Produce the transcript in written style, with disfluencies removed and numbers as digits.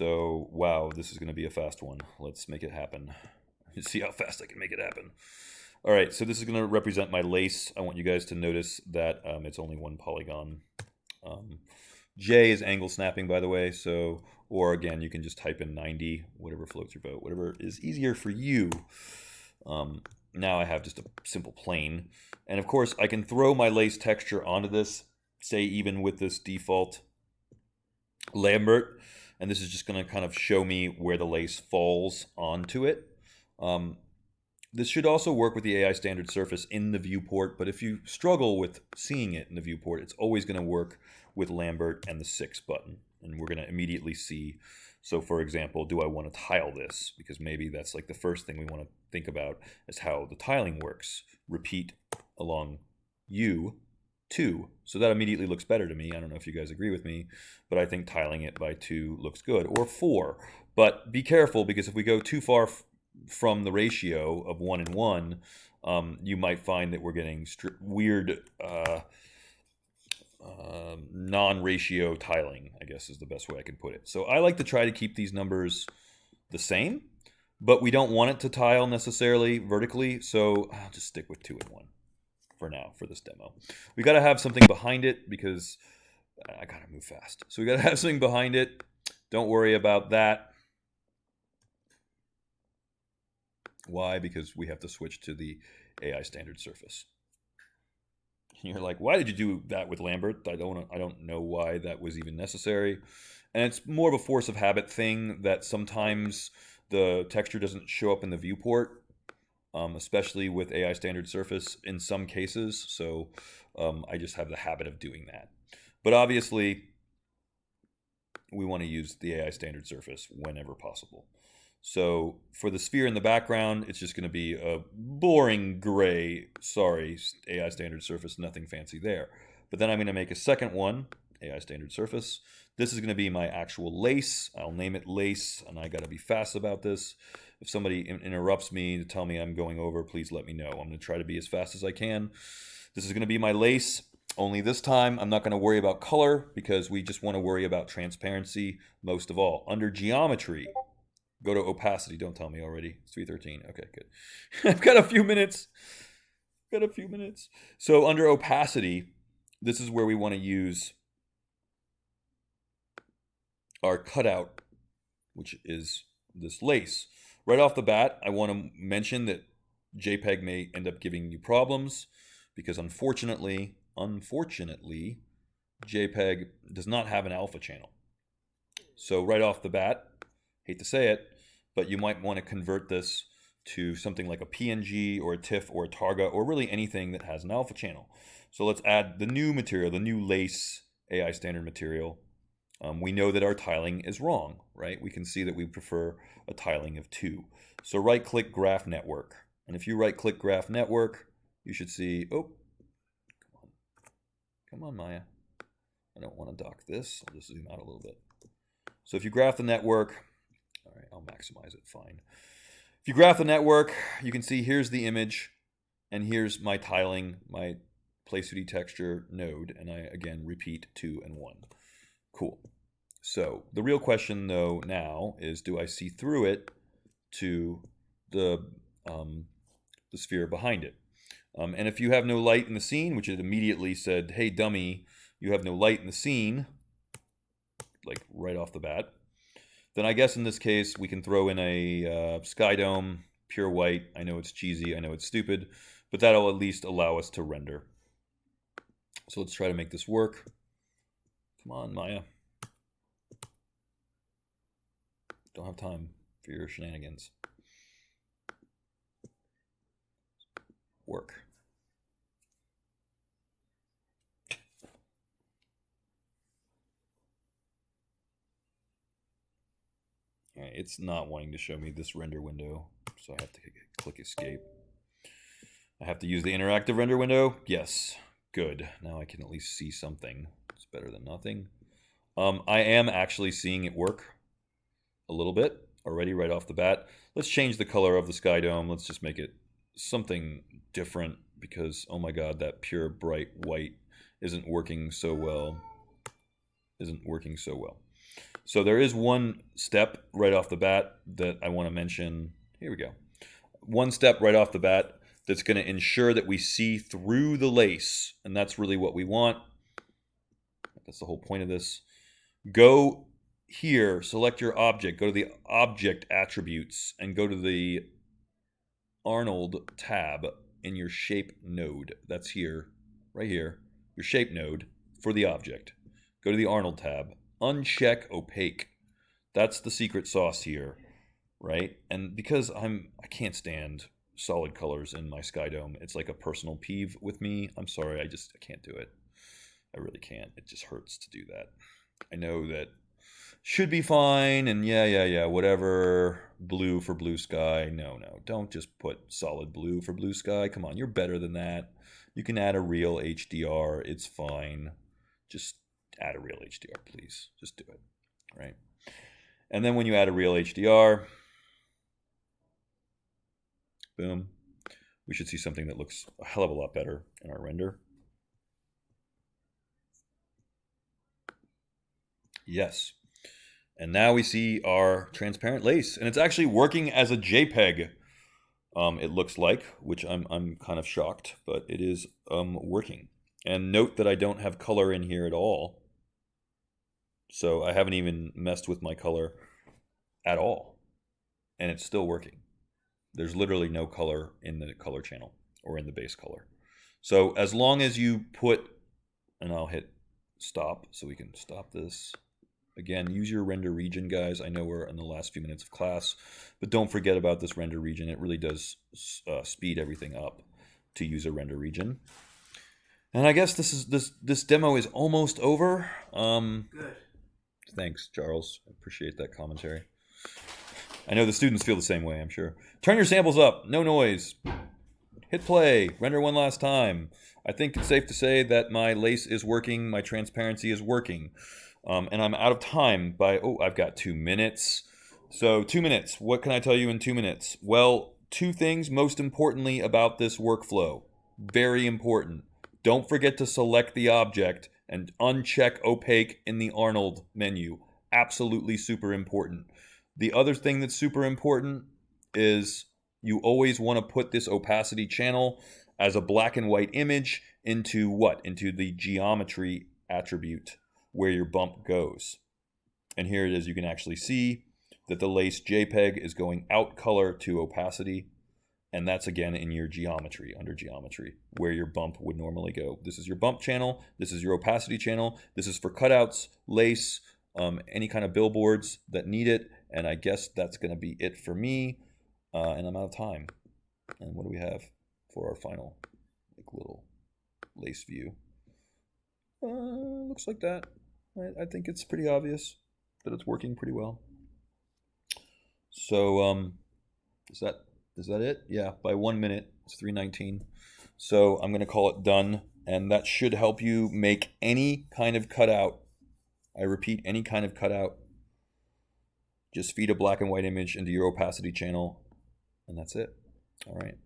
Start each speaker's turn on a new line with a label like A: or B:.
A: So, wow, this is going to be a fast one. Let's make it happen. See how fast I can make it happen. All right, so this is going to represent my lace. I want you guys to notice that it's only one polygon. J is angle snapping, by the way. So, or again, you can just type in 90, whatever floats your boat, whatever is easier for you. Now I have just a simple plane. And of course, I can throw my lace texture onto this, say even with this default Lambert. And this is just going to kind of show me where the lace falls onto it. This should also work with the AI standard surface in the viewport, but if you struggle with seeing it in the viewport, it's always going to work with Lambert and the 6 button. And we're going to immediately see, so for example, do I want to tile this? Because maybe that's like the first thing we want to think about is how the tiling works. Repeat along U2. So that immediately looks better to me. I don't know if you guys agree with me, but I think tiling it by 2 looks good, or 4. But be careful, because if we go too far from the ratio of 1 and 1, you might find that we're getting weird non-ratio tiling, I guess is the best way I can put it. So I like to try to keep these numbers the same, but we don't want it to tile necessarily vertically, so I'll just stick with 2 and 1 for now, for this demo. We got to have something behind it, because I got to move fast. So we got to have something behind it. Don't worry about that. Why? Because we have to switch to the AI standard surface. And you're like, why did you do that with Lambert? I don't know why that was even necessary. And it's more of a force of habit thing, that sometimes the texture doesn't show up in the viewport, especially with AI standard surface in some cases. So I just have the habit of doing that. But obviously, we want to use the AI standard surface whenever possible. So for the sphere in the background, it's just going to be a boring gray, sorry, AI standard surface, nothing fancy there. But then I'm going to make a second one, AI standard surface. This is going to be my actual lace. I'll name it lace, and I got to be fast about this. If somebody interrupts me to tell me I'm going over, please let me know. I'm going to try to be as fast as I can. This is going to be my lace. Only this time, I'm not going to worry about color, because we just want to worry about transparency most of all. Under geometry, go to opacity. Don't tell me already. It's 3:13. Okay, good. I've got a few minutes. So under opacity, this is where we want to use our cutout, which is this lace. Right off the bat, I want to mention that JPEG may end up giving you problems, because unfortunately, JPEG does not have an alpha channel. So right off the bat, hate to say it, but you might want to convert this to something like a PNG or a TIFF or a Targa, or really anything that has an alpha channel. So let's add the new material, the new lace AI standard material. We know that our tiling is wrong, right? We can see that we prefer a tiling of 2. So right-click Graph Network. And if you right-click Graph Network, you should see, oh, come on, Maya. I don't want to dock this. I'll just zoom out a little bit. So if you graph the network, all right, I'll maximize it, fine. If you graph the network, you can see here's the image, and here's my tiling, my Place 2D texture node, and I, again, repeat 2 and 1. Cool. So the real question, though, now is, do I see through it to the sphere behind it? And if you have no light in the scene, which it immediately said, hey, dummy, you have no light in the scene, like right off the bat, then I guess in this case we can throw in a sky dome, pure white. I know it's cheesy, I know it's stupid, but that'll at least allow us to render. So let's try to make this work. Come on, Maya. Don't have time for your shenanigans. Work. All right, it's not wanting to show me this render window, so I have to click escape. I have to use the interactive render window. Yes, good. Now I can at least see something. It's better than nothing. I am actually seeing it work a little bit already right off the bat. Let's change the color of the sky dome. Let's just make it something different, because oh my god, that pure bright white isn't working so well. So there is one step right off the bat that I want to mention. Here we go. One step right off the bat that's going to ensure that we see through the lace, and that's really what we want. That's the whole point of this. Go here, select your object, go to the object attributes, and go to the Arnold tab in your shape node. That's here, right here, your shape node for the object. Go to the Arnold tab, uncheck opaque. That's the secret sauce here, right? And because I can't stand solid colors in my Skydome, it's like a personal peeve with me. I'm sorry, I can't do it. I really can't. It just hurts to do that. I know that should be fine, and yeah, whatever. Blue for blue sky. No, don't just put solid blue for blue sky. Come on, you're better than that. You can add a real HDR. It's fine. Just add a real HDR, please. Just do it, right? And then when you add a real HDR, boom, we should see something that looks a hell of a lot better in our render. Yes. And now we see our transparent lace, and it's actually working as a JPEG. It looks like, which I'm kind of shocked, but it is working. And note that I don't have color in here at all, so I haven't even messed with my color at all, and it's still working. There's literally no color in the color channel or in the base color. So as long as you put, and I'll hit stop so we can stop this. Again, use your render region, guys. I know we're in the last few minutes of class, but don't forget about this render region. It really does speed everything up to use a render region. And I guess this demo is almost over.
B: Good.
A: Thanks, Charles. I appreciate that commentary. I know the students feel the same way, I'm sure. Turn your samples up. No noise. Hit play. Render one last time. I think it's safe to say that my lace is working. My transparency is working. And I'm out of time by, I've got 2 minutes. So 2 minutes. What can I tell you in 2 minutes? Well, 2 things most importantly about this workflow. Very important. Don't forget to select the object and uncheck opaque in the Arnold menu. Absolutely super important. The other thing that's super important is you always want to put this opacity channel as a black and white image into what? Into the geometry attribute where your bump goes. And here it is. You can actually see that the lace JPEG is going out color to opacity. And that's again in your geometry, under geometry, where your bump would normally go. This is your bump channel. This is your opacity channel. This is for cutouts, lace, any kind of billboards that need it. And I guess that's going to be it for me. And I'm out of time. And what do we have for our final little lace view? Looks like that. I think it's pretty obvious that it's working pretty well. So is that it? Yeah, by 1 minute. It's 3:19. So I'm going to call it done, and that should help you make any kind of cutout. I repeat, any kind of cutout. Just feed a black and white image into your opacity channel, and that's it. All right.